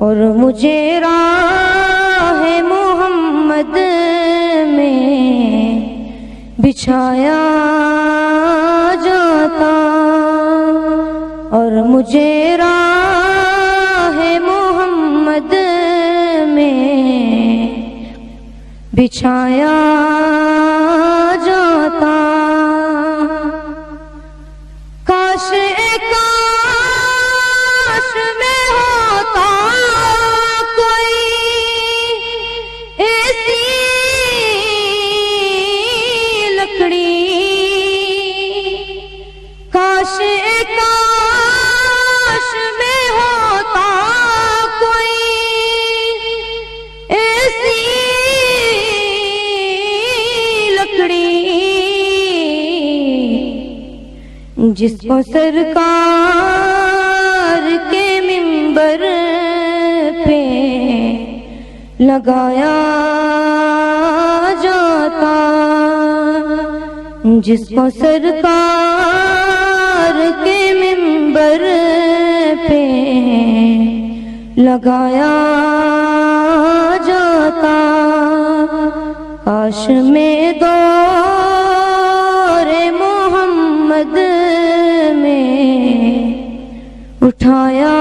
اور مجھے راہ محمد میں بچھایا جاتا، اور مجھے راہ محمد میں بچھایا جاتا۔ کاش کاش میں ہوتا کوئی ایسی لکڑی، کاش کاش میں ہوتا کوئی ایسی لکڑی جس کو سرکار کے منبر پہ لگایا جاتا، جس کو سرکار کے منبر پہ لگایا جاتا۔ کاش میں دور محمد میں اٹھایا